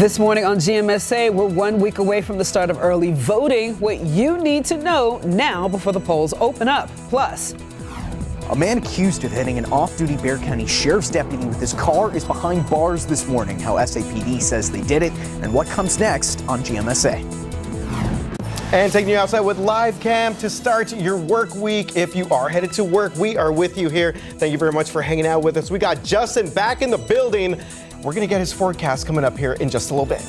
This morning on GMSA, we're 1 week away from the start of early voting. What you need to know now before the polls open up. Plus, a man accused of hitting an off-duty Bexar County Sheriff's deputy with his car is behind bars this morning. How SAPD says they did it and what comes next on GMSA. And taking you outside with live cam to start your work week. If you are headed to work, we are with you here. Thank you very much for hanging out with us. We got Justin back in the building. We're going to get his forecast coming up here in just a little bit.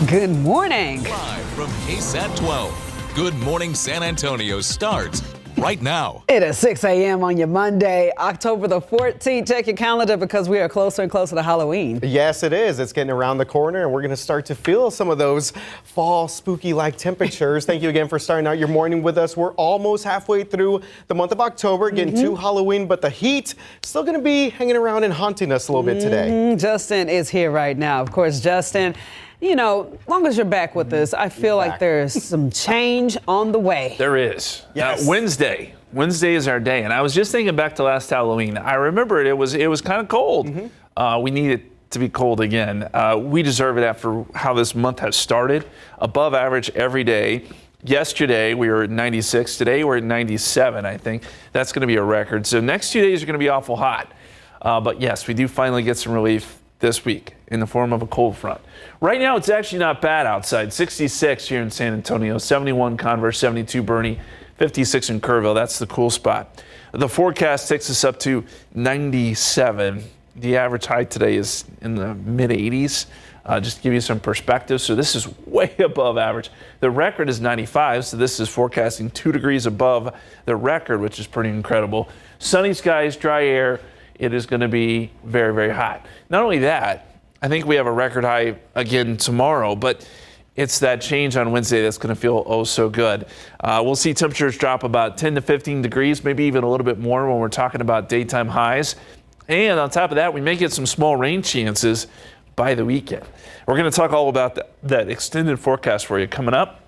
good morning. Live from KSAT 12. Good Morning San Antonio starts right now. It is 6 a.m. on your Monday, October the 14th. Check your calendar because we are closer and closer to Halloween. Yes, it is. It's getting around the corner, and we're going to start to feel some of those fall spooky-like temperatures. Thank you again for starting out your morning with us. We're almost halfway through the month of October, getting to Halloween, but the heat still going to be hanging around and haunting us a little bit today. Justin is here right now. Of course, Justin, you know, as long as you're back with us, I feel like there's some change on the way. There is. Yes. Wednesday is our day, and I was just thinking back to last Halloween. I remember it was kind of cold. We need it to be cold again. We deserve it after how this month has started. Above average every day. Yesterday we were at 96. Today we're at 97. I think that's going to be a record. So next 2 days are going to be awful hot. But yes, we do finally get some relief this week in the form of a cold front. Right now, it's actually not bad outside. 66 here in San Antonio, 71 Converse, 72 Bernie, 56 in Kerrville. That's the cool spot. The forecast takes us up to 97. The average height today is in the mid-80s. Just to give you some perspective, so this is way above average. The record is 95, so this is forecasting 2 degrees above the record, which is pretty incredible. Sunny skies, dry air. It is going to be very, very hot. Not only that, I think we have a record high again tomorrow, but it's that change on Wednesday that's going to feel oh so good. We'll see temperatures drop about 10 to 15 degrees, maybe even a little bit more when we're talking about daytime highs. And on top of that, we may get some small rain chances by the weekend. We're going to talk all about that extended forecast for you coming up,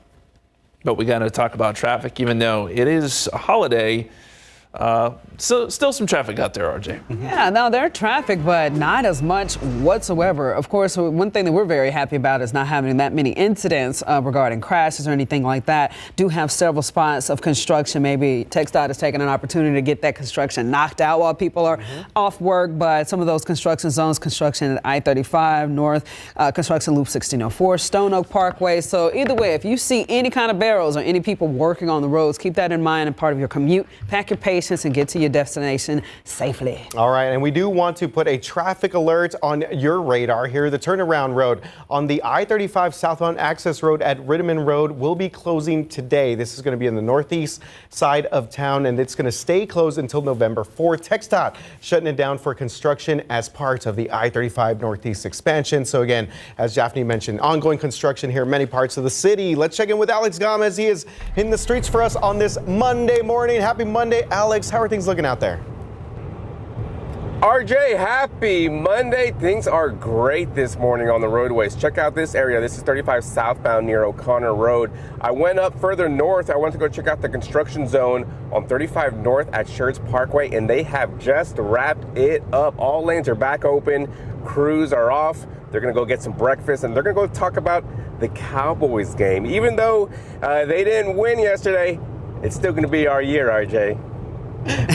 but we got to talk about traffic, even though it is a holiday. Still some traffic out there, RJ. Yeah, now there's traffic, but not as much whatsoever. Of course, one thing that we're very happy about is not having that many incidents regarding crashes or anything like that. Do have several spots of construction. Maybe TxDOT is taking an opportunity to get that construction knocked out while people are off work, but some of those construction zones, construction at I-35 North, construction Loop 1604, Stone Oak Parkway. So either way, if you see any kind of barrels or any people working on the roads, keep that in mind and part of your commute. Pack your patience and get to your destination safely. All right, and we do want to put a traffic alert on your radar here. The turnaround road on the I-35 southbound access road at Rittiman Road will be closing today. This is going to be in the northeast side of town, and it's going to stay closed until November 4th. TxDOT shutting it down for construction as part of the I-35 Northeast expansion. So again, as Japhanie mentioned, ongoing construction here in many parts of the city. Let's check in with Alex Gomez. He is in the streets for us on this Monday morning. Happy Monday, Alex. How are things looking out there? RJ, happy Monday. Things are great this morning on the roadways. Check out this area. This is 35 southbound near O'Connor Road. I went up further north. I went to go check out the construction zone on 35 North at Schertz Parkway, and they have just wrapped it up. All lanes are back open. Crews are off. They're going to go get some breakfast, and they're going to go talk about the Cowboys game. Even though they didn't win yesterday, it's still going to be our year, RJ.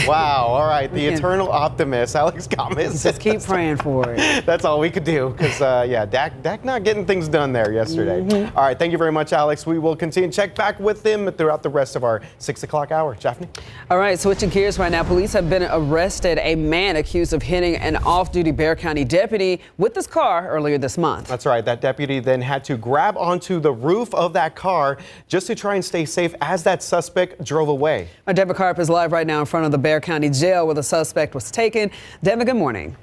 Wow. All right. The eternal optimist, Alex Gomez. Just keep praying for it. That's all we could do because, yeah, Dak not getting things done there yesterday. All right. Thank you very much, Alex. We will continue to check back with him throughout the rest of our 6 o'clock hour. Japhanie? All right. Switching gears right now. Police have been arrested a man accused of hitting an off-duty Bexar County deputy with his car earlier this month. That's right. That deputy then had to grab onto the roof of that car just to try and stay safe as that suspect drove away. Our Deborah Karp is live right now in front of the Bexar County Jail where the suspect was taken. Deborah, good morning.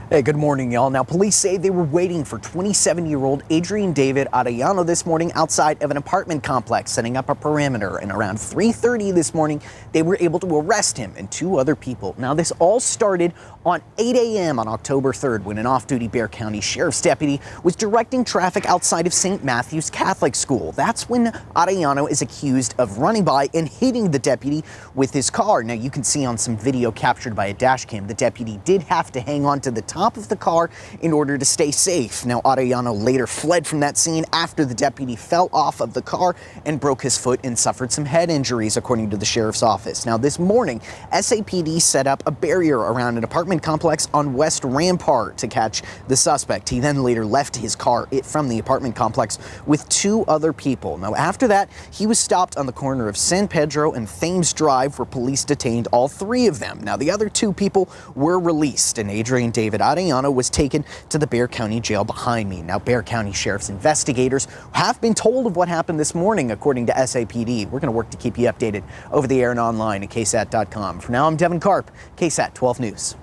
Hey, good morning, y'all. Now, police say they were waiting for 27-year-old Adrian David Arellano this morning outside of an apartment complex, setting up a perimeter. And around 3:30 this morning, they were able to arrest him and 2 other people. Now, this all started on 8 a.m. on October 3rd when an off-duty Bexar County Sheriff's deputy was directing traffic outside of St. Matthew's Catholic School. That's when Arellano is accused of running by and hitting the deputy with his car. Now, you can see on some video captured by a dash cam, the deputy did have to hang on to the top of the car in order to stay safe. Now, Arellano later fled from that scene after the deputy fell off of the car and broke his foot and suffered some head injuries, according to the sheriff's office. Now, this morning, SAPD set up a barrier around an apartment complex on West Rampart to catch the suspect. He then later left his car from the apartment complex with 2 other people. Now, after that, he was stopped on the corner of San Pedro and Thames Drive, where police detained all 3 of them. Now, the other 2 people were released, and Adrian David Arellano was taken to the Bexar County Jail behind me. Now, Bexar County Sheriff's investigators have been told of what happened this morning, according to SAPD. We're going to work to keep you updated over the air and online at KSAT.com. For now, I'm Devin Karp, KSAT 12 News.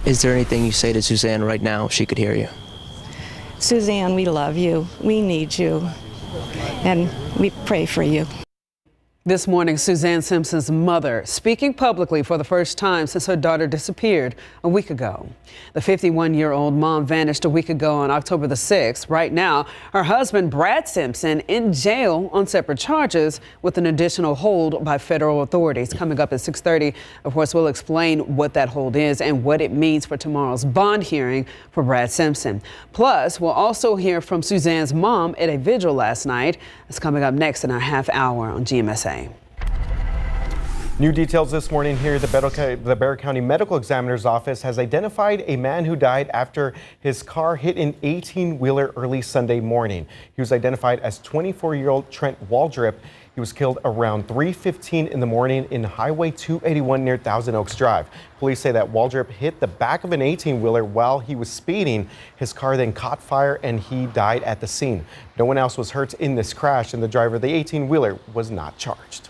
Is there anything you say to Suzanne right now if she could hear you? Suzanne, we love you. We need you. And we pray for you. This morning, Suzanne Simpson's mother speaking publicly for the first time since her daughter disappeared a week ago. The 51-year-old mom vanished a week ago on October the 6th. Right now, her husband, Brad Simpson, in jail on separate charges with an additional hold by federal authorities. Coming up at 6:30, of course, we'll explain what that hold is and what it means for tomorrow's bond hearing for Brad Simpson. Plus, we'll also hear from Suzanne's mom at a vigil last night. It's coming up next in our half hour on GMSA. New details this morning here. The Bexar County Medical Examiner's Office has identified a man who died after his car hit an 18-wheeler early Sunday morning. He was identified as 24-year-old Trent Waldrip. He was killed around 3:15 in the morning in Highway 281 near Thousand Oaks Drive. Police say that Waldrip hit the back of an 18-wheeler while he was speeding. His car then caught fire and he died at the scene. No one else was hurt in this crash, and the driver of the 18-wheeler was not charged.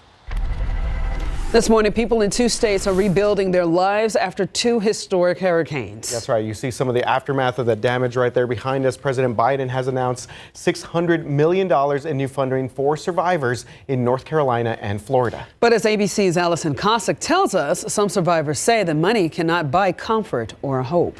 This morning, people in 2 states are rebuilding their lives after 2 historic hurricanes. That's right. You see some of the aftermath of that damage right there behind us. President Biden has announced $600 million in new funding for survivors in North Carolina and Florida. But as ABC's Allison Cossack tells us, some survivors say the money cannot buy comfort or hope.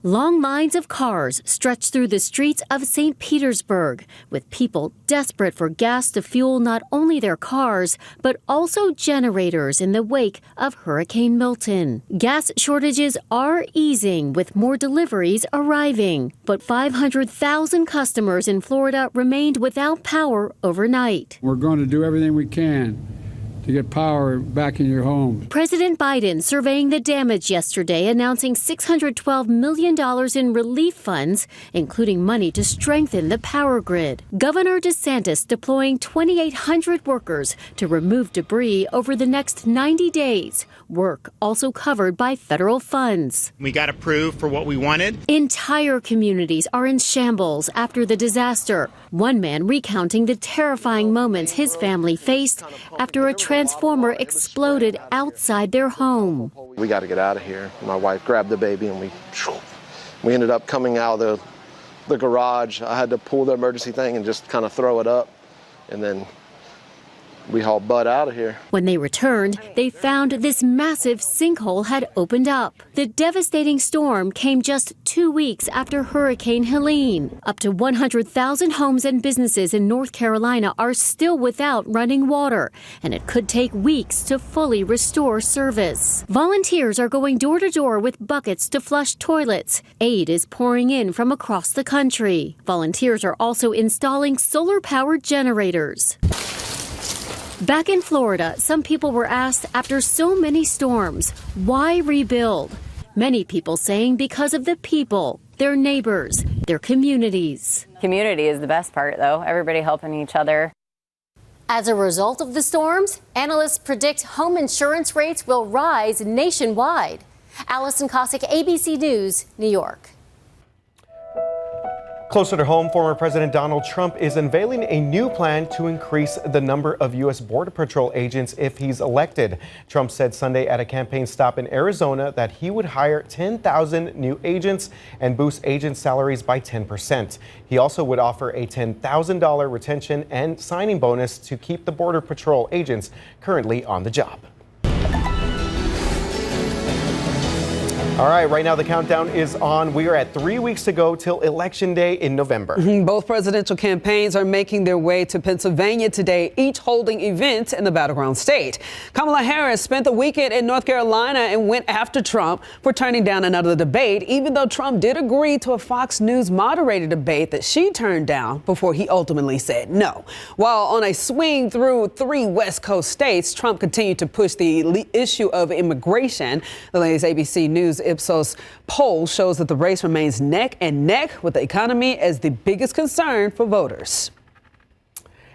Long lines of cars stretch through the streets of St. Petersburg, with people desperate for gas to fuel not only their cars, but also generators in the wake of Hurricane Milton. Gas shortages are easing, with more deliveries arriving, but 500,000 customers in Florida remained without power overnight. We're going to do everything we can to get power back in your home. President Biden surveying the damage yesterday, announcing $612 million in relief funds, including money to strengthen the power grid. Governor DeSantis deploying 2,800 workers to remove debris over the next 90 days. Work also covered by federal funds. We got approved for what we wanted. Entire communities are in shambles after the disaster. One man recounting the terrifying moments his family faced after a transformer exploded outside their home. We got to get out of here. My wife grabbed the baby and we ended up coming out of the garage. I had to pull the emergency thing and just kind of throw it up, and then we hauled Bud out of here. When they returned, they found this massive sinkhole had opened up. The devastating storm came just 2 weeks after Hurricane Helene. Up to 100,000 homes and businesses in North Carolina are still without running water, and it could take weeks to fully restore service. Volunteers are going door to door with buckets to flush toilets. Aid is pouring in from across the country. Volunteers are also installing solar-powered generators. Back in Florida, some people were asked after so many storms, why rebuild? Many people saying because of the people, their neighbors, their communities. Community is the best part, though. Everybody helping each other. As a result of the storms, analysts predict home insurance rates will rise nationwide. Allison Cossack, ABC News, New York. Closer to home, former President Donald Trump is unveiling a new plan to increase the number of U.S. Border Patrol agents if he's elected. Trump said Sunday at a campaign stop in Arizona that he would hire 10,000 new agents and boost agent salaries by 10%. He also would offer a $10,000 retention and signing bonus to keep the Border Patrol agents currently on the job. All right, right now the countdown is on. We are at 3 weeks to go till Election Day in November. Both presidential campaigns are making their way to Pennsylvania today, each holding events in the battleground state. Kamala Harris spent the weekend in North Carolina and went after Trump for turning down another debate, even though Trump did agree to a Fox News moderated debate that she turned down before he ultimately said no. While on a swing through 3 West Coast states, Trump continued to push the issue of immigration. The latest ABC News Ipsos poll shows that the race remains neck and neck, with the economy as the biggest concern for voters.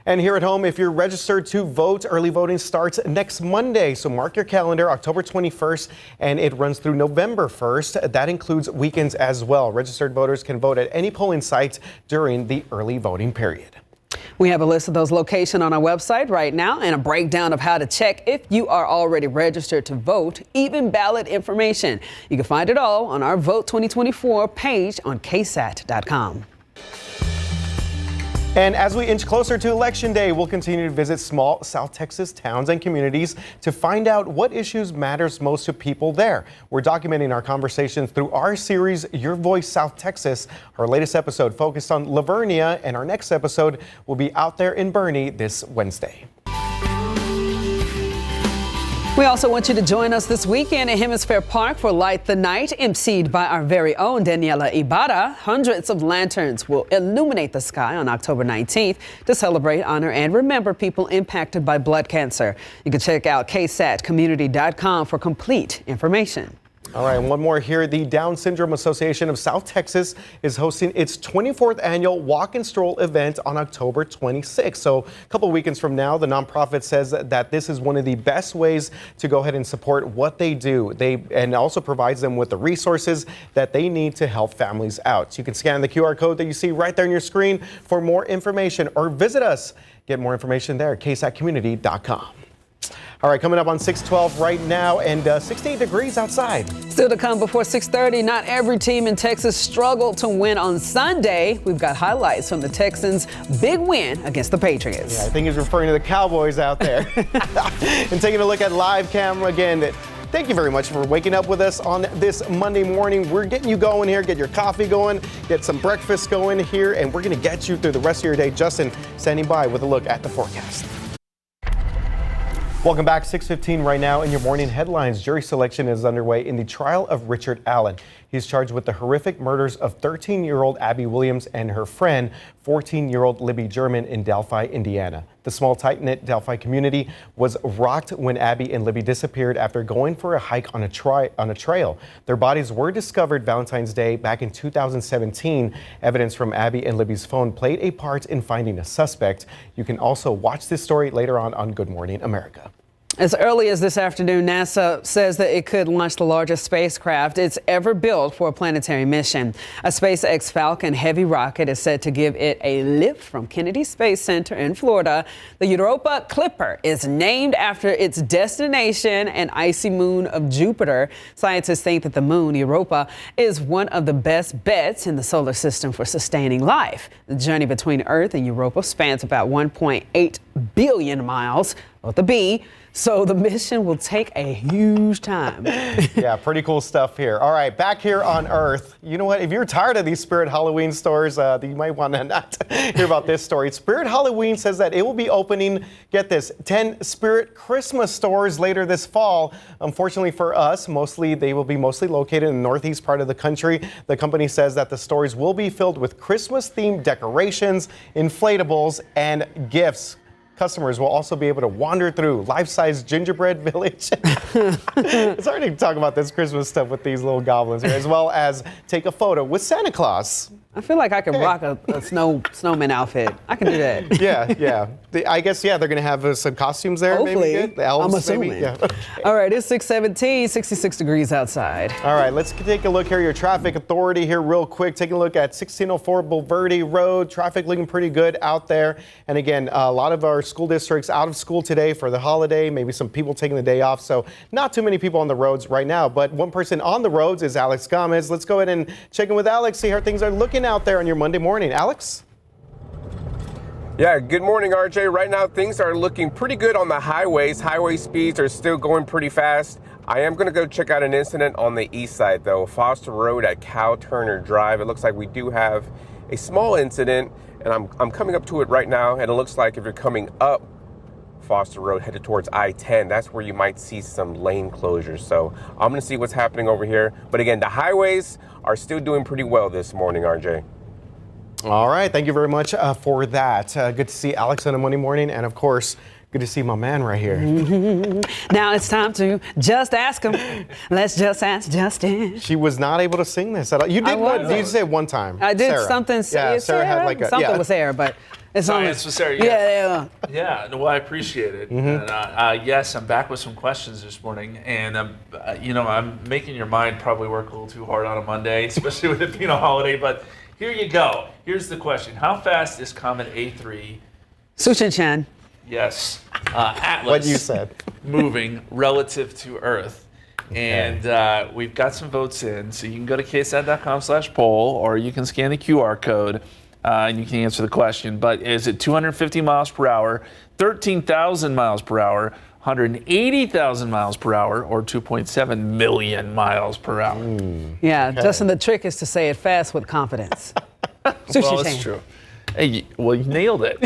And here at home, if you're registered to vote, early voting starts next Monday. So mark your calendar, October 21st, and it runs through November 1st. That includes weekends as well. Registered voters can vote at any polling site during the early voting period. We have a list of those locations on our website right now and a breakdown of how to check if you are already registered to vote, even ballot information. You can find it all on our Vote 2024 page on KSAT.com. And as we inch closer to Election Day, we'll continue to visit small South Texas towns and communities to find out what issues matters most to people there. We're documenting our conversations through our series, Your Voice South Texas. Our latest episode focused on Livonia, and our next episode will be out there in Bernie this Wednesday. We also want you to join us this weekend at Hemisphere Park for Light the Night, emceed by our very own Daniela Ibarra. Hundreds of lanterns will illuminate the sky on October 19th to celebrate, honor, and remember people impacted by blood cancer. You can check out ksatcommunity.com for complete information. All right, and one more here. The Down Syndrome Association of South Texas is hosting its 24th annual Walk and Stroll event on October 26th. So a couple of weekends from now, the nonprofit says that this is one of the best ways to go ahead and support what they do. And also provides them with the resources that they need to help families out. So you can scan the QR code that you see right there on your screen for more information, or visit us. Get more information there at ksatcommunity.com. All right, coming up on 612 right now, and 68 degrees outside. Still to come before 6:30, not every team in Texas struggled to win on Sunday. We've got highlights from the Texans' big win against the Patriots. Yeah, I think he's referring to the Cowboys out there. And taking a look at live camera again. Thank you very much for waking up with us on this Monday morning. We're getting you going here, get your coffee going, get some breakfast going here, and we're going to get you through the rest of your day. Justin standing by with a look at the forecast. Welcome back, 6:15 right now in your morning headlines. Jury selection is underway in the trial of Richard Allen. He's charged with the horrific murders of 13-year-old Abby Williams and her friend, 14-year-old Libby German in Delphi, Indiana. The small, tight-knit Delphi community was rocked when Abby and Libby disappeared after going for a hike on a trail. Their bodies were discovered Valentine's Day back in 2017. Evidence from Abby and Libby's phone played a part in finding a suspect. You can also watch this story later on Good Morning America. As early as this afternoon, NASA says that it could launch the largest spacecraft it's ever built for a planetary mission. A SpaceX Falcon Heavy rocket is said to give it a lift from Kennedy Space Center in Florida. The Europa Clipper is named after its destination, an icy moon of Jupiter. Scientists think that the moon, Europa, is one of the best bets in the solar system for sustaining life. The journey between Earth and Europa spans about 1.8 billion miles, with a B. So the mission will take a huge time. Yeah, pretty cool stuff here. All right, back here on Earth. You know what? If you're tired of these Spirit Halloween stores, you might want to not hear about this story. Spirit Halloween says that it will be opening, get this, 10 Spirit Christmas stores later this fall. Unfortunately for us, they will be mostly located in the northeast part of the country. The company says that the stores will be filled with Christmas-themed decorations, inflatables, and gifts. Customers will also be able to wander through life-size gingerbread village. It's hard to talk about this Christmas stuff with these little goblins here, as well as take a photo with Santa Claus. I feel like I could rock a snowman outfit. I can do that. Yeah. I guess, they're going to have some costumes there. Hopefully. Maybe. The elves, I'm assuming. Maybe. Yeah. Okay. All right, it's 6:17, 66 degrees outside. All right, let's take a look here. Your traffic authority here real quick. Taking a look at 1604 Bulverde Road. Traffic looking pretty good out there. And again, a lot of our school districts out of school today for the holiday. Maybe some people taking the day off. So not too many people on the roads right now. But one person on the roads is Alex Gomez. Let's go ahead and check in with Alex, see how things are looking out there on your Monday morning. Alex? Yeah, good morning, RJ. Right now, things are looking pretty good on the highways. Highway speeds are still going pretty fast. I am going to go check out an incident on the east side, though. Foster Road at Cow Turner Drive. It looks like we do have a small incident, and I'm coming up to it right now, and it looks like if you're coming up Foster Road headed towards I-10, that's where you might see some lane closures. So I'm going to see what's happening over here. But again, the highways are still doing pretty well this morning, RJ. All right. Thank you very much for that. Good to see Alex on a Monday morning. And of course, good to see my man right here. Now it's time to just ask him. Let's just ask Justin. She was not able to sing this at all. You did what? You say one time. I did Sarah. something. Yeah, Sarah had like a something with Sarah, but it's only. Science with Sarah. Yeah. No, well, I appreciate it. And, yes, I'm back with some questions this morning, and I'm making your mind probably work a little too hard on a Monday, especially with it being a holiday. But here you go. Here's the question: how fast is Comet A3? Suchin-chan. Yes, Atlas. What you said. Moving relative to Earth. And we've got some votes in, so you can go to ksat.com/poll, or you can scan the QR code and you can answer the question. But is it 250 miles per hour, 13,000 miles per hour, 180,000 miles per hour, or 2.7 million miles per hour? Yeah, Justin, the trick is to say it fast with confidence. Well, that's true. Hey, well, you nailed it.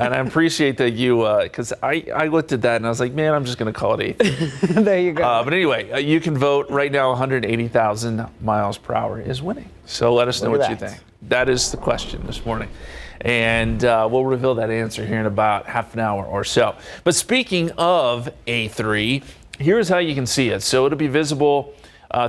And I appreciate that you, because I looked at that and I was like, man, I'm just going to call it 8. There you go. But anyway, you can vote right now. 180,000 miles per hour is winning. So let us know what you think. That is the question this morning. And we'll reveal that answer here in about half an hour or so. But speaking of A3, here's how you can see it. So it'll be visible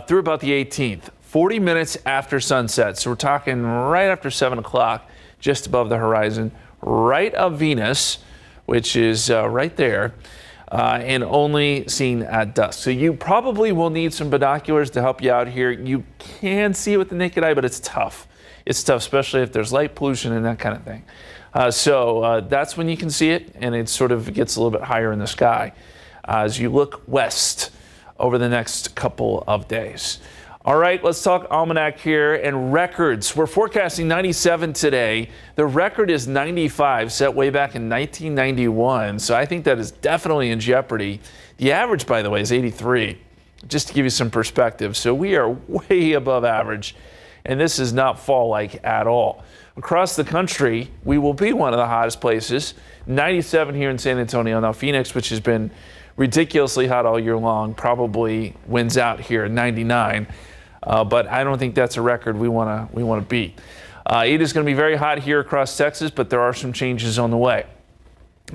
through about the 18th, 40 minutes after sunset. So we're talking right after 7 o'clock. Just above the horizon, right of Venus, which is right there, and only seen at dusk. So you probably will need some binoculars to help you out here. You can see it with the naked eye, but it's tough. It's tough, especially if there's light pollution and that kind of thing. So that's when you can see it, and it sort of gets a little bit higher in the sky as you look west over the next couple of days. All right, let's talk almanac here and records. We're forecasting 97 today. The record is 95, set way back in 1991. So I think that is definitely in jeopardy. The average, by the way, is 83, just to give you some perspective. So we are way above average, and this is not fall-like at all. Across the country, we will be one of the hottest places. 97 here in San Antonio. Now Phoenix, which has been ridiculously hot all year long, probably wins out here at 99. But I don't think that's a record we want to beat. It is going to be very hot here across Texas, but there are some changes on the way.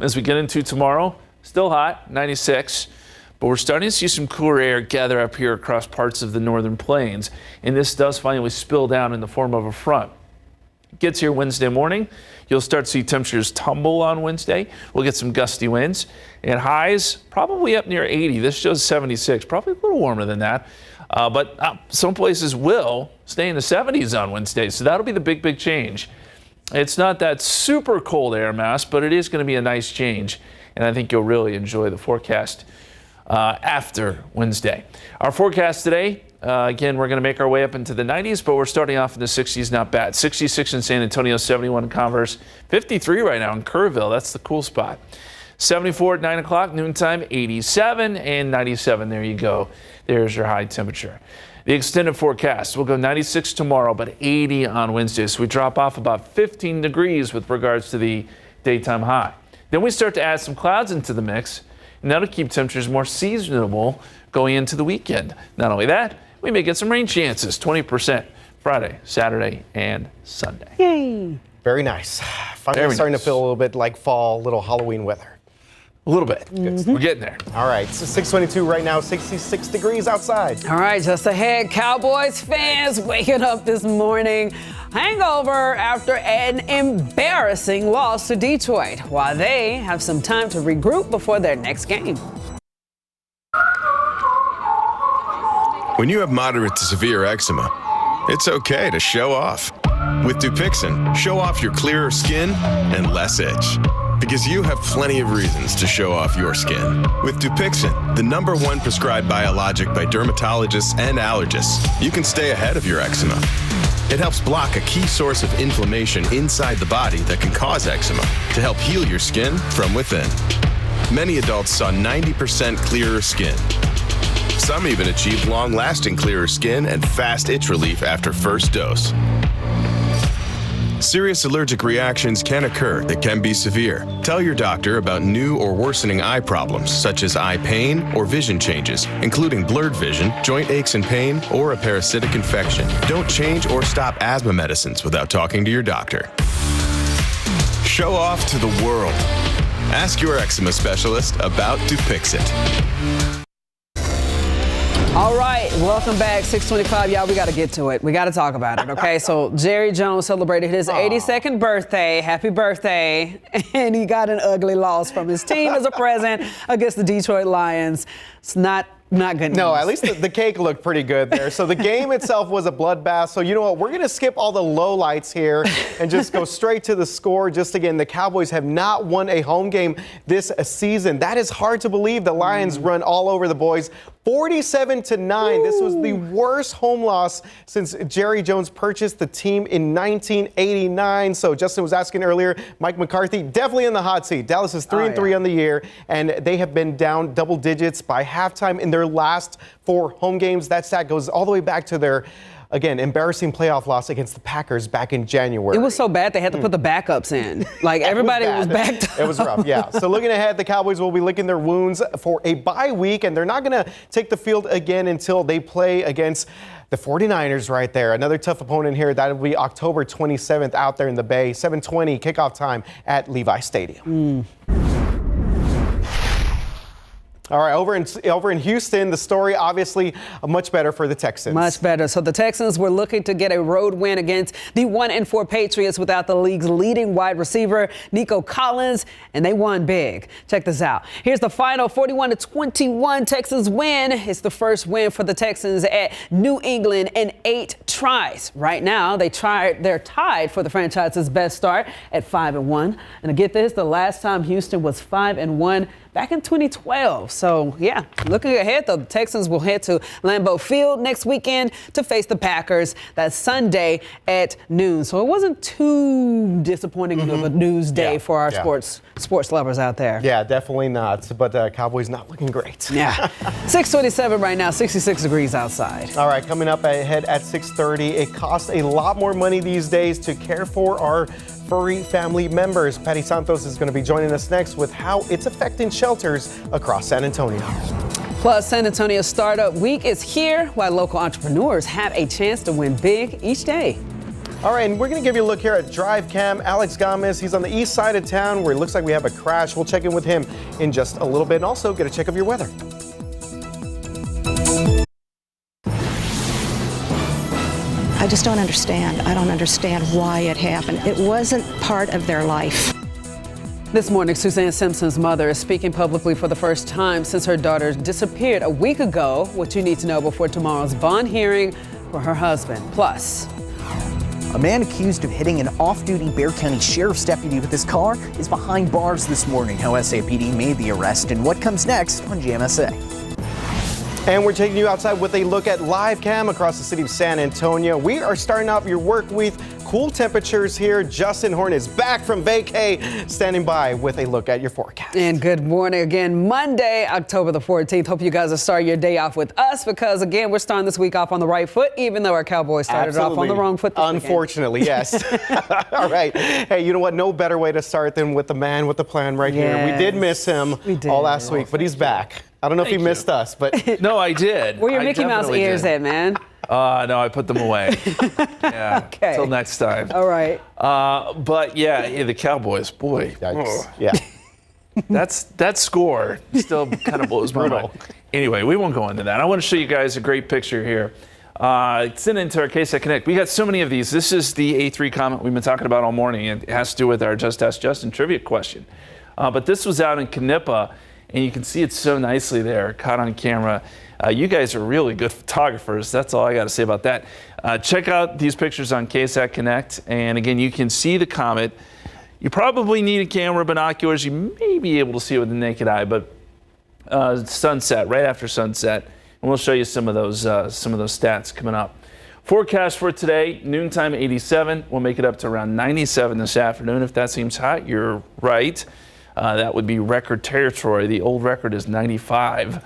As we get into tomorrow, still hot, 96, but we're starting to see some cooler air gather up here across parts of the northern plains, and this does finally spill down in the form of a front. It gets here Wednesday morning. You'll start to see temperatures tumble on Wednesday. We'll get some gusty winds, and highs probably up near 80. This shows 76, probably a little warmer than that. But some places will stay in the 70s on Wednesday, so that'll be the big change. It's not that super cold air mass, but it is going to be a nice change, and I think you'll really enjoy the forecast after Wednesday. Our forecast today, again, we're going to make our way up into the 90s, but we're starting off in the 60s, not bad. 66 in San Antonio, 71 in Converse, 53 right now in Kerrville. That's the cool spot. 74 at 9 o'clock, noontime, 87, and 97. There you go. There's your high temperature. The extended forecast will go 96 tomorrow, but 80 on Wednesday. So we drop off about 15 degrees with regards to the daytime high. Then we start to add some clouds into the mix, and that'll keep temperatures more seasonable going into the weekend. Not only that, we may get some rain chances, 20% Friday, Saturday, and Sunday. Yay! Very nice. Finally starting to feel a little bit like fall, little Halloween weather. A little bit. We're getting there. All right, so 6:22 right now, 66 degrees outside. All right, just ahead, Cowboys fans waking up this morning. Hangover after an embarrassing loss to Detroit, while they have some time to regroup before their next game. When you have moderate to severe eczema, it's okay to show off. With Dupixent, show off your clearer skin and less itch. Because you have plenty of reasons to show off your skin. With Dupixent, the #1 prescribed biologic by dermatologists and allergists, you can stay ahead of your eczema. It helps block a key source of inflammation inside the body that can cause eczema to help heal your skin from within. Many adults saw 90% clearer skin. Some even achieve long-lasting clearer skin and fast itch relief after first dose. Serious allergic reactions can occur that can be severe. Tell your doctor about new or worsening eye problems, such as eye pain or vision changes, including blurred vision, joint aches and pain, or a parasitic infection. Don't change or stop asthma medicines without talking to your doctor. Show off to the world. Ask your eczema specialist about Dupixent. All right, welcome back. 6:25, y'all. We got to get to it. We got to talk about it, okay? So Jerry Jones celebrated his 82nd birthday. Happy birthday. And he got an ugly loss from his team as a present against the Detroit Lions. It's not good news. No, at least the cake looked pretty good there. So the game itself was a bloodbath. So you know what? We're going to skip all the lowlights here and just go straight to the score. Just again, the Cowboys have not won a home game this season. That is hard to believe. The Lions run all over the boys. 47-9. This was the worst home loss since Jerry Jones purchased the team in 1989. So Justin was asking earlier, Mike McCarthy definitely in the hot seat. Dallas is 3-3 on the year, and they have been down double digits by halftime in their last 4 home games. That stat goes all the way back to their, again, embarrassing playoff loss against the Packers back in January. It was so bad they had to put the backups in. Like everybody was backed up. It was rough, yeah. So looking ahead, the Cowboys will be licking their wounds for a bye week, and they're not going to take the field again until they play against the 49ers right there. Another tough opponent here. That will be October 27th out there in the Bay. 7:20 kickoff time at Levi Stadium. All right, over in Houston, the story obviously much better for the Texans. Much better. So the Texans were looking to get a road win against the 1-4 Patriots without the league's leading wide receiver, Nico Collins, and they won big. Check this out. Here's the final 41-21 Texans win. It's the first win for the Texans at New England in 8 tries. Right now, they're tied for the franchise's best start at 5-1. And to get this, the last time Houston was 5-1 back in 2012. So, yeah, looking ahead, though, the Texans will head to Lambeau Field next weekend to face the Packers. That's Sunday at noon. So it wasn't too disappointing of a news day for our sports lovers out there. Yeah, definitely not. But Cowboys not looking great. Yeah. 6:27 right now, 66 degrees outside. All right, coming up ahead at 6:30, it costs a lot more money these days to care for our furry family members. Patty Santos is going to be joining us next with how it's affecting shelters across San Antonio. Plus, San Antonio Startup Week is here, while local entrepreneurs have a chance to win big each day. All right, and we're going to give you a look here at Drive Cam. Alex Gomez, he's on the east side of town where it looks like we have a crash. We'll check in with him in just a little bit and also get a check of your weather. I just don't understand. I don't understand why it happened. It wasn't part of their life. This morning, Suzanne Simpson's mother is speaking publicly for the first time since her daughter disappeared a week ago. What you need to know before tomorrow's bond hearing for her husband. Plus, a man accused of hitting an off-duty Bexar County Sheriff's deputy with his car is behind bars this morning. How SAPD made the arrest and what comes next on GMSA. And we're taking you outside with a look at live cam across the city of San Antonio. We are starting off your work with cool temperatures here. Justin Horn is back from vacay, standing by with a look at your forecast. And good morning again, Monday, October the 14th. Hope you guys are starting your day off with us because, again, we're starting this week off on the right foot, even though our Cowboys started off on the wrong foot this Unfortunately, yes. All right. Hey, you know what? No better way to start than with the man with the plan right here. We did miss him all last week, but he's back. I don't know if he missed us, but no, I did. Where your Mickey Mouse ears at, man? No, I put them away. Yeah. Okay. Till next time. All right. But yeah, the Cowboys, boy. Yeah. That score still kind of blows my mind. Anyway, we won't go into that. I want to show you guys a great picture here. Send into our KSAT Connect. We got so many of these. This is the A3 comment we've been talking about all morning. It has to do with our Just Ask Justin trivia question. But this was out in Canipa. And you can see it so nicely there, caught on camera. You guys are really good photographers. That's all I got to say about that. Check out these pictures on KSAT Connect. And again, you can see the comet. You probably need a camera, binoculars. You may be able to see it with the naked eye, but sunset, right after sunset. And we'll show you some of those stats coming up. Forecast for today, noontime 87. We'll make it up to around 97 this afternoon. If that seems hot, you're right. That would be record territory. The old record is 95.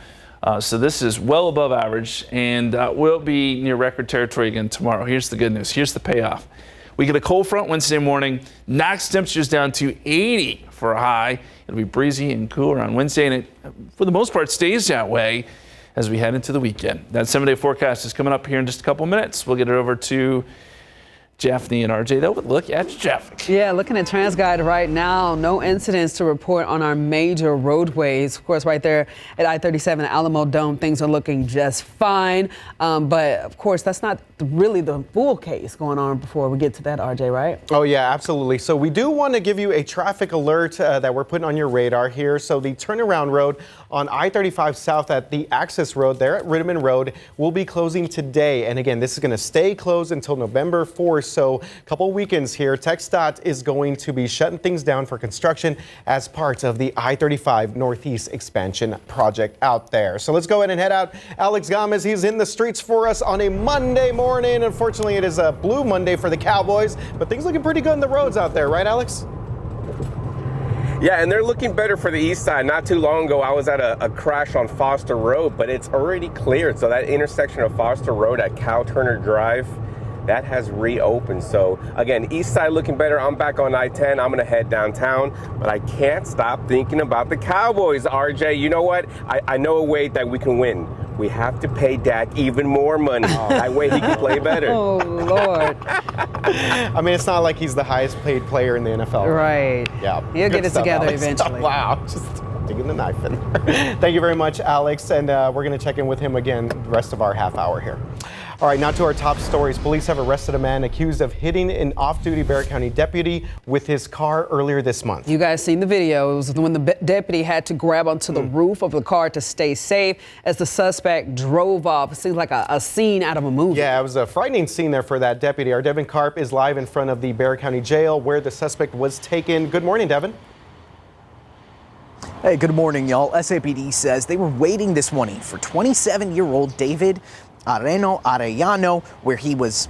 So this is well above average, and we'll be near record territory again tomorrow. Here's the good news. Here's the payoff. We get a cold front Wednesday morning, knocks temperatures down to 80 for a high. It'll be breezy and cooler on Wednesday, and it, for the most part, stays that way as we head into the weekend. That 7-day forecast is coming up here in just a couple minutes. We'll get it over to Japhanie and RJ, though. But look at traffic. Yeah, looking at TransGuide right now, no incidents to report on our major roadways. Of course, right there at I-37 Alamo Dome, things are looking just fine. But of course, that's not really the full case going on before we get to that, RJ, right? Oh, yeah, absolutely. So we do want to give you a traffic alert that we're putting on your radar here. So the turnaround road on I-35 South at the access road there at Ritterman Road will be closing today. And again, this is going to stay closed until November 4th. So a couple weekends here. TxDOT is going to be shutting things down for construction as part of the I-35 Northeast expansion project out there. So let's go ahead and head out. Alex Gomez, he's in the streets for us on a Monday morning. Unfortunately, it is a blue Monday for the Cowboys, but things looking pretty good on the roads out there, right, Alex? Yeah, and they're looking better for the east side. Not too long ago, I was at a crash on Foster Road, but it's already cleared. So that intersection of Foster Road at Cal Turner Drive, that has reopened. So again, east side looking better. I'm back on I-10. I'm gonna head downtown, but I can't stop thinking about the Cowboys, RJ. You know what? I know a way that we can win. We have to pay Dak even more money. That way he can play better. Oh, Lord. I mean, it's not like he's the highest paid player in the NFL. Right. Yeah. He'll get it together Alex. eventually. Wow. Just digging the knife in there. Thank you very much, Alex. And we're going to check in with him again the rest of our half hour here. All right, now to our top stories. Police have arrested a man accused of hitting an off-duty Bexar County deputy with his car earlier this month. You guys seen the video. It was when the deputy had to grab onto the roof of the car to stay safe as the suspect drove off. It seems like a scene out of a movie. Yeah, it was a frightening scene there for that deputy. Our Devin Karp is live in front of the Bexar County Jail where the suspect was taken. Good morning, Devin. Hey, good morning, y'all. SAPD says they were waiting this morning for 27-year-old David Arellano, where he was,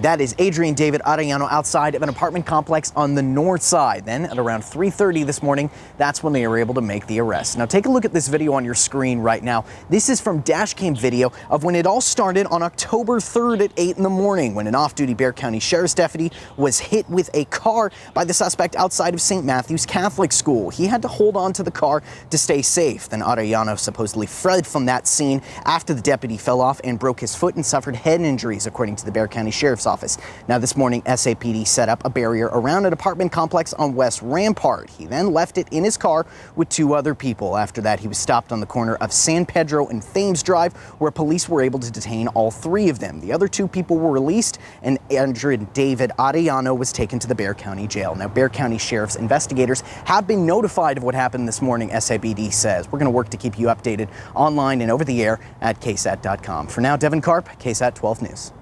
that is Adrian David Arellano outside of an apartment complex on the north side. Then at around 3:30 this morning, that's when they were able to make the arrest. Now take a look at this video on your screen right now. This is from dashcam video of when it all started on October 3rd at 8 in the morning when an off-duty Bexar County Sheriff's deputy was hit with a car by the suspect outside of St. Matthew's Catholic School. He had to hold on to the car to stay safe. Then Arellano supposedly fled from that scene after the deputy fell off and broke his foot and suffered head injuries, according to the Bexar County Sheriff's Office. Now this morning, SAPD set up a barrier around an apartment complex on West Rampart. He then left it in his car with two other people. After that, he was stopped on the corner of San Pedro and Thames Drive, where police were able to detain all three of them. The other two people were released, and Adrian David Arellano was taken to the Bexar County Jail. Now, Bexar County Sheriff's investigators have been notified of what happened this morning, SAPD says. We're going to work to keep you updated online and over the air at KSAT.com. For now, Devin Karp, KSAT 12 News.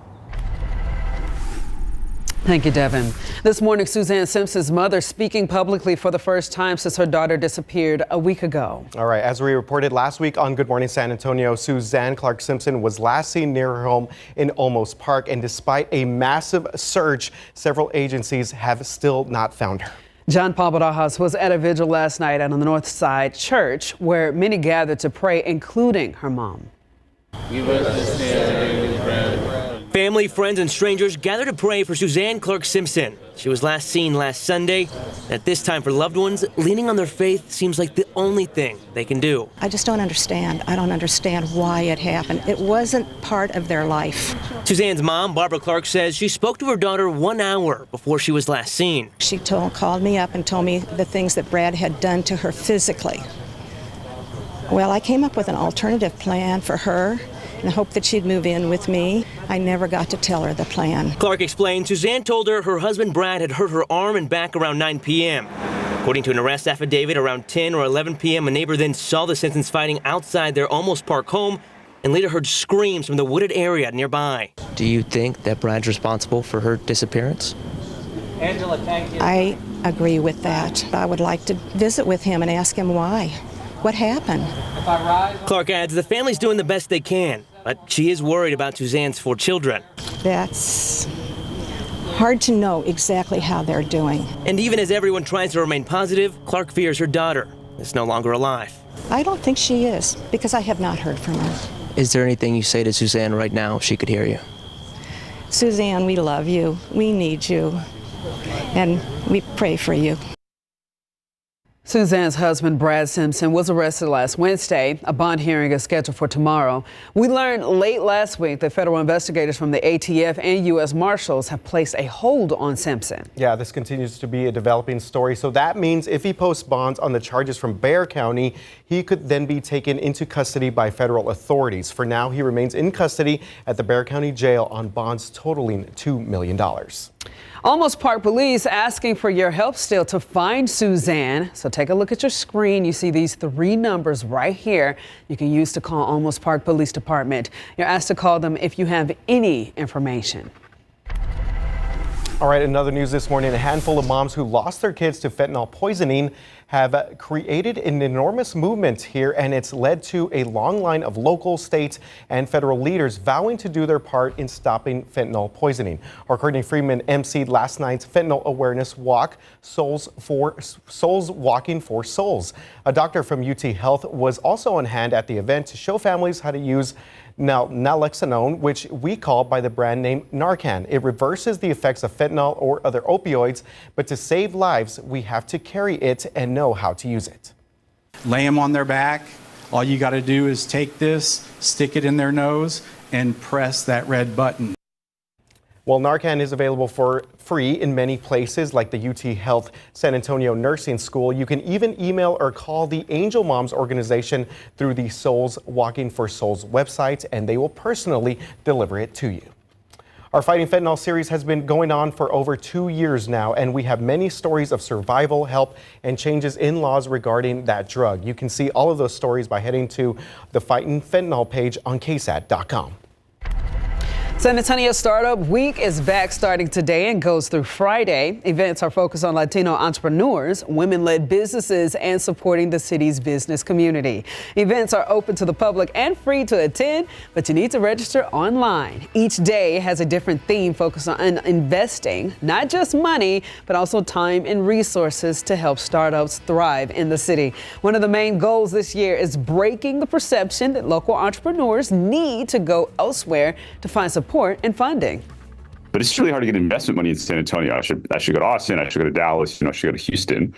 Thank you, Devin. This morning, Suzanne Simpson's mother speaking publicly for the first time since her daughter disappeared a week ago. All right, as we reported last week on Good Morning San Antonio, Suzanne Clark Simpson was last seen near her home in Olmos Park, and despite a massive search, several agencies have still not found her. John Paul Barajas was at a vigil last night at the North Side Church where many gathered to pray, including her mom. Give us this day our daily bread. Family, friends, and strangers gather to pray for Suzanne Clark Simpson. She was last seen last Sunday. At this time for loved ones, leaning on their faith seems like the only thing they can do. I just don't understand. I don't understand why it happened. It wasn't part of their life. Suzanne's mom, Barbara Clark, says she spoke to her daughter 1 hour before she was last seen. She called me up and told me the things that Brad had done to her physically. Well, I came up with an alternative plan for her and hoped that she'd move in with me. I never got to tell her the plan. Clark explained Suzanne told her her husband Brad had hurt her arm and back around 9 p.m. According to an arrest affidavit, around 10 or 11 p.m., a neighbor then saw the Simpsons fighting outside their Olmos Park home and later heard screams from the wooded area nearby. Do you think that Brad's responsible for her disappearance? Angela, thank you. I agree with that. I would like to visit with him and ask him why. What happened? Clark adds the family's doing the best they can, but she is worried about Suzanne's 4 children. That's hard to know exactly how they're doing. And even as everyone tries to remain positive, Clark fears her daughter is no longer alive. I don't think she is, because I have not heard from her. Is there anything you say to Suzanne right now if she could hear you? Suzanne, we love you. We need you. And we pray for you. Suzanne's husband, Brad Simpson, was arrested last Wednesday. A bond hearing is scheduled for tomorrow. We learned late last week that federal investigators from the ATF and U.S. Marshals have placed a hold on Simpson. Yeah, this continues to be a developing story. So that means if he posts bonds on the charges from Bexar County, he could then be taken into custody by federal authorities. For now, he remains in custody at the Bexar County Jail on bonds totaling $2 million. Almost Park Police asking for your help still to find Suzanne. So take a look at your screen. You see these 3 numbers right here you can use to call Almost Park Police Department. You're asked to call them if you have any information. All right, another news this morning. A handful of moms who lost their kids to fentanyl poisoning have created an enormous movement here, and it's led to a long line of local, state, and federal leaders vowing to do their part in stopping fentanyl poisoning. Our Courtney Freeman emceed last night's fentanyl awareness walk, Souls Walking for Souls. A doctor from UT Health was also on hand at the event to show families how to use naloxone, which we call by the brand name Narcan. It reverses the effects of fentanyl or other opioids, but to save lives, we have to carry it and know how to use it. Lay them on their back. All you got to do is take this, stick it in their nose, and press that red button. Well, Narcan is available for free in many places like the UT Health San Antonio Nursing School. You can even email or call the Angel Moms organization through the Souls Walking for Souls website, and they will personally deliver it to you. Our Fighting Fentanyl series has been going on for over 2 years now, and we have many stories of survival, help, and changes in laws regarding that drug. You can see all of those stories by heading to the Fighting Fentanyl page on KSAT.com. San Antonio Startup Week is back starting today and goes through Friday. Events are focused on Latino entrepreneurs, women-led businesses, and supporting the city's business community. Events are open to the public and free to attend, but you need to register online. Each day has a different theme focused on investing, not just money, but also time and resources to help startups thrive in the city. One of the main goals this year is breaking the perception that local entrepreneurs need to go elsewhere to find support and funding. But it's really hard to get investment money in San Antonio. I should go to Austin. I should go to Dallas. I should go to Houston.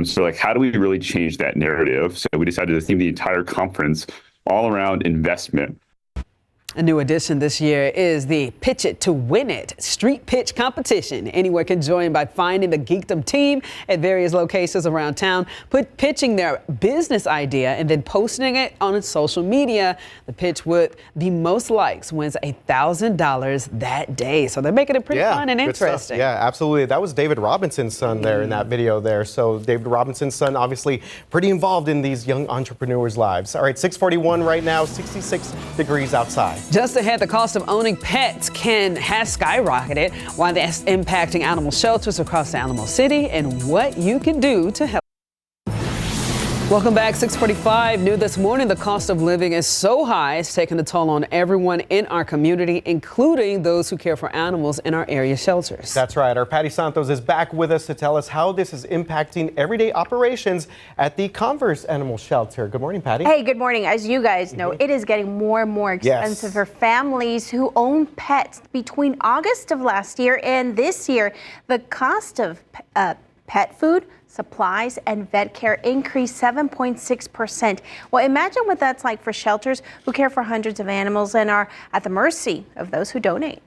So how do we really change that narrative? So we decided to theme the entire conference all around investment. A new addition this year is the Pitch It to Win It street pitch competition. Anyone can join by finding the Geekdom team at various locations around town, pitching their business idea and then posting it on social media. The pitch with the most likes wins $1,000 that day. So they're making it pretty fun and interesting. Yeah, absolutely. That was David Robinson's son there in that video there. So David Robinson's son, obviously pretty involved in these young entrepreneurs' lives. All right, 6:41 right now, 66 degrees outside. Just ahead, the cost of owning pets has skyrocketed, why that's impacting animal shelters across the Alamo City, and what you can do to help. Welcome back. 6:45. New this morning, the cost of living is so high, it's taking a toll on everyone in our community, including those who care for animals in our area shelters. That's right. Our Patty Santos is back with us to tell us how this is impacting everyday operations at the Converse Animal Shelter. Good morning, Patty. Hey, good morning. As you guys know, it is getting more and more expensive for families who own pets. Between August of last year and this year, the cost of pet food, supplies, and vet care increased 7.6%. Well, imagine what that's like for shelters who care for hundreds of animals and are at the mercy of those who donate.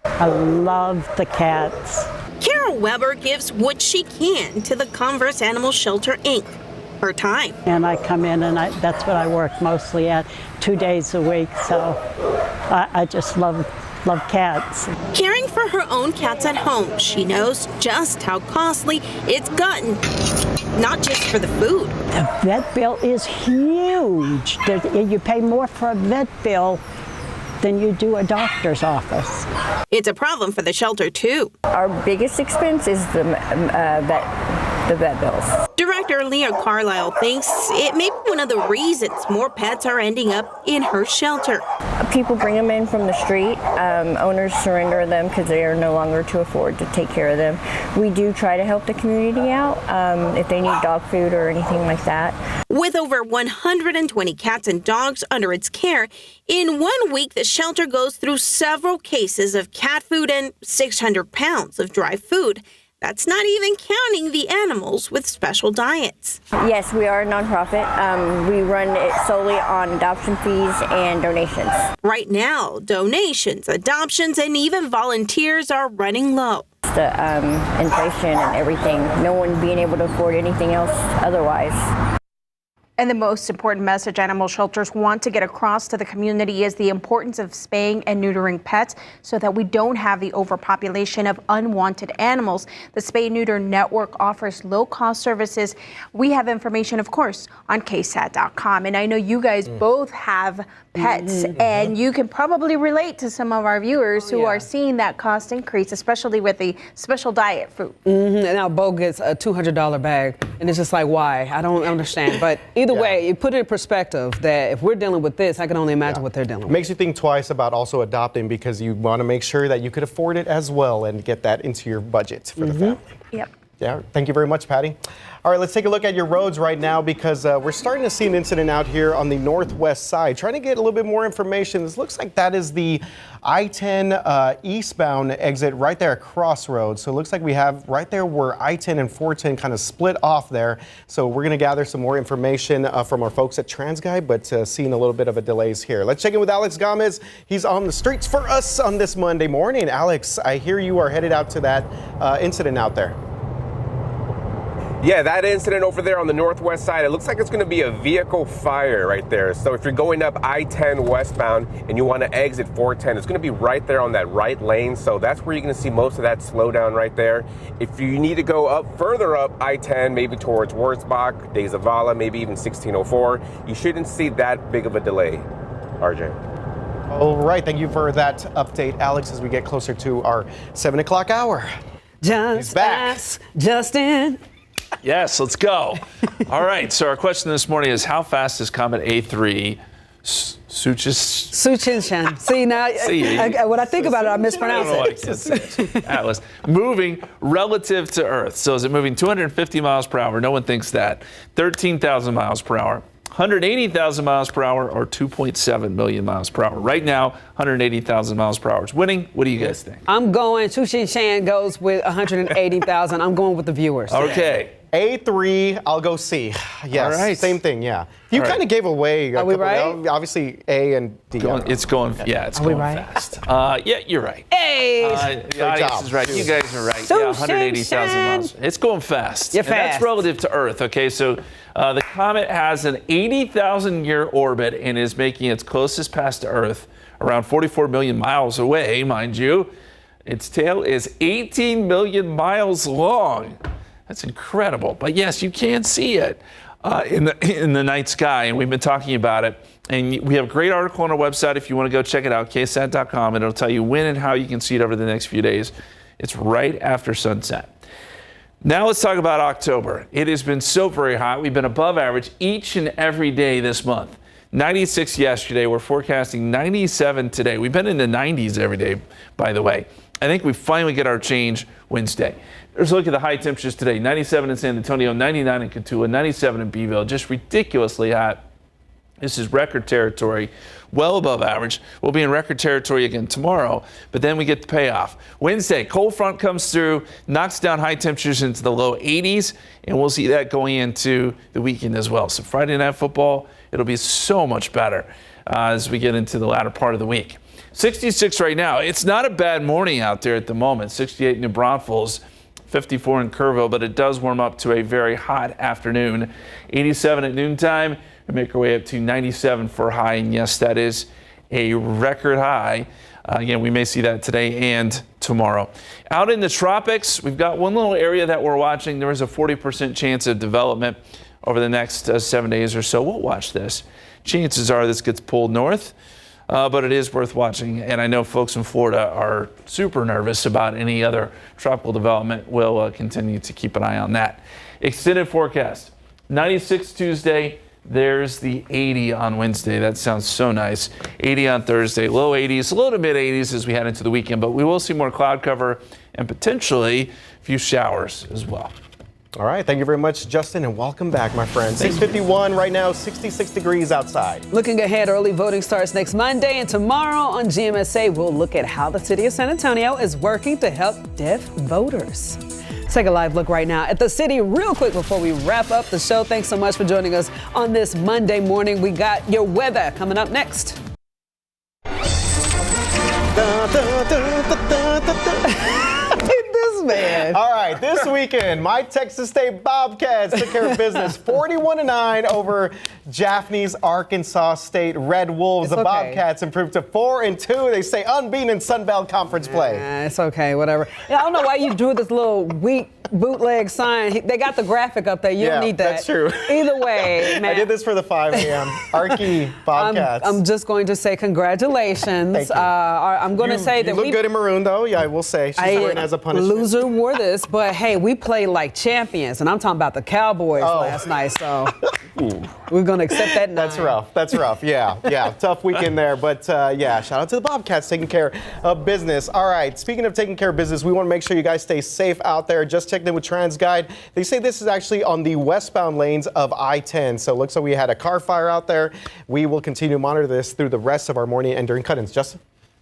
I love the cats. Carol Weber gives what she can to the Converse Animal Shelter, Inc. Her time. And I come in and that's what I work mostly at 2 days a week. So I just love cats. Caring for her own cats at home, she knows just how costly it's gotten, not just for the food. The vet bill is huge. You pay more for a vet bill than you do a doctor's office. It's a problem for the shelter, too. Our biggest expense is the vet bills. Director Dr. Leah Carlisle thinks it may be one of the reasons more pets are ending up in her shelter. People bring them in from the street. Owners surrender them because they are no longer to afford to take care of them. We do try to help the community out if they need dog food or anything like that. With over 120 cats and dogs under its care, in 1 week the shelter goes through several cases of cat food and 600 pounds of dry food. That's not even counting the animals with special diets. Yes, we are a nonprofit. We run it solely on adoption fees and donations. Right now, donations, adoptions, and even volunteers are running low. The inflation and everything, no one being able to afford anything else otherwise. And the most important message animal shelters want to get across to the community is the importance of spaying and neutering pets so that we don't have the overpopulation of unwanted animals. The Spay Neuter Network offers low-cost services. We have information, of course, on KSAT.com. And I know you guys both have pets, and you can probably relate to some of our viewers who are seeing that cost increase, especially with the special diet food. And now Bo gets a $200 bag, and it's just like, why? I don't understand. But either way, you put it in perspective that if we're dealing with this, I can only imagine what they're dealing with. Makes you think twice about also adopting because you want to make sure that you could afford it as well and get that into your budget for the family. Yep. Yeah, thank you very much, Patty. All right, let's take a look at your roads right now because we're starting to see an incident out here on the northwest side. Trying to get a little bit more information. This looks like that is the I-10 eastbound exit right there at Crossroads. So it looks like we have right there where I-10 and 410 kind of split off there. So we're going to gather some more information from our folks at TransGuide, but seeing a little bit of a delays here. Let's check in with Alex Gomez. He's on the streets for us on this Monday morning. Alex, I hear you are headed out to that incident out there. Yeah, that incident over there on the northwest side, it looks like it's going to be a vehicle fire right there. So if you're going up I-10 westbound and you want to exit 410, it's going to be right there on that right lane. So that's where you're going to see most of that slowdown right there. If you need to go up further up I-10, maybe towards Wurzbach, De Zavala, maybe even 1604, you shouldn't see that big of a delay. RJ. All right, thank you for that update, Alex, as we get closer to our 7 o'clock hour. Just ask Justin. Yes, let's go. All right, so our question this morning is how fast is Comet A3 Suchinshan. See, now, when I think about it, I mispronounce it. Atlas. Moving relative to Earth. So is it moving 250 miles per hour? No one thinks that. 13,000 miles per hour. 180,000 miles per hour or 2.7 million miles per hour. Right now, 180,000 miles per hour is winning. What do you guys think? I'm going, Suchinshan goes with 180,000. I'm going with the viewers. Okay. A3, I'll go C. Yes, all right. Same thing, yeah. You kind of gave away a Are we couple, right? Obviously, A and D. It's going fast. Yeah, you're right. Hey! The audience is right. You guys are right. Yeah, 180,000 miles. It's going fast. You're and that's relative to Earth, okay? So the comet has an 80,000-year orbit and is making its closest pass to Earth around 44 million miles away, mind you. Its tail is 18 million miles long. That's incredible. But yes, you can see it in the night sky, and we've been talking about it. And we have a great article on our website if you want to go check it out, KSAT.com, and it'll tell you when and how you can see it over the next few days. It's right after sunset. Now let's talk about October. It has been so very hot. We've been above average each and every day this month. 96 yesterday. We're forecasting 97 today. We've been in the 90s every day, by the way. I think we finally get our change Wednesday. Let's look at the high temperatures today. 97 in San Antonio, 99 in Cotulla, 97 in Beeville. Just ridiculously hot. This is record territory, well above average. We'll be in record territory again tomorrow, but then we get the payoff. Wednesday, cold front comes through, knocks down high temperatures into the low 80s, and we'll see that going into the weekend as well. So Friday Night Football, it'll be so much better as we get into the latter part of the week. 66 right now. It's not a bad morning out there at the moment. 68 in New Braunfels, 54 in Kerrville, but it does warm up to a very hot afternoon. 87 at noontime. We make our way up to 97 for a high, and yes, that is a record high. Again, we may see that today and tomorrow. Out in the tropics, we've got one little area that we're watching. There is a 40% chance of development over the next 7 days or so. We'll watch this. Chances are this gets pulled north. But it is worth watching, and I know folks in Florida are super nervous about any other tropical development. We'll continue to keep an eye on that. Extended forecast. 96 Tuesday. There's the 80 on Wednesday. That sounds so nice. 80 on Thursday, low 80s, low to mid 80s as we head into the weekend, but we will see more cloud cover and potentially a few showers as well. All right, thank you very much, Justin, and welcome back, my friend. 6:51 right now, 66 degrees outside. Looking ahead, early voting starts next Monday, and tomorrow on GMSA, we'll look at how the city of San Antonio is working to help deaf voters. Let's take a live look right now at the city real quick before we wrap up the show. Thanks so much for joining us on this Monday morning. We got your weather coming up next. This man. All right, this weekend, my Texas State Bobcats took care of business 41-9 over Jaffney's Arkansas State Red Wolves. The Bobcats improved to 4-2. They stay unbeaten in Sun Belt Conference play. It's okay, whatever. Yeah, I don't know why you drew this little weak bootleg sign. They got the graphic up there. You don't need that. That's true. Either way, man. I did this for the 5 a.m. Arky Bobcats. I'm just going to say congratulations. Thank you. I'm going to say that you look good in maroon, though. Yeah, I will say. She's wearing it as a punishment. Loser wore this, but hey, we played like champions, and I'm talking about the Cowboys last night, so we're going to accept that. That's rough. That's rough. Yeah. Tough weekend there, but shout out to the Bobcats taking care of business. All right, speaking of taking care of business, we want to make sure you guys stay safe out there. Just checked in with TransGuide. They say this is actually on the westbound lanes of I-10, so it looks like we had a car fire out there. We will continue to monitor this through the rest of our morning and during cut-ins. Justin?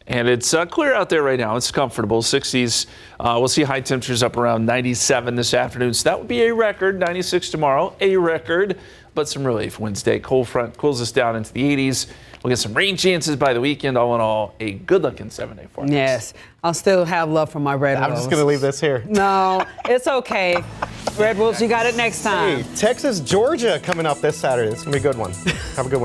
And it's clear out there right now. It's comfortable, 60s. We'll see high temperatures up around 97 this afternoon. So that would be a record, 96 tomorrow, a record. But some relief Wednesday. Cold front cools us down into the 80s. We'll get some rain chances by the weekend. All in all, a good-looking 7-day forecast. Yes. I'll still have love for my Red Wolves. I'm just going to leave this here. No, it's okay. Red Wolves, you got it next time. Hey, Texas, Georgia coming up this Saturday. It's going to be a good one. Have a good one.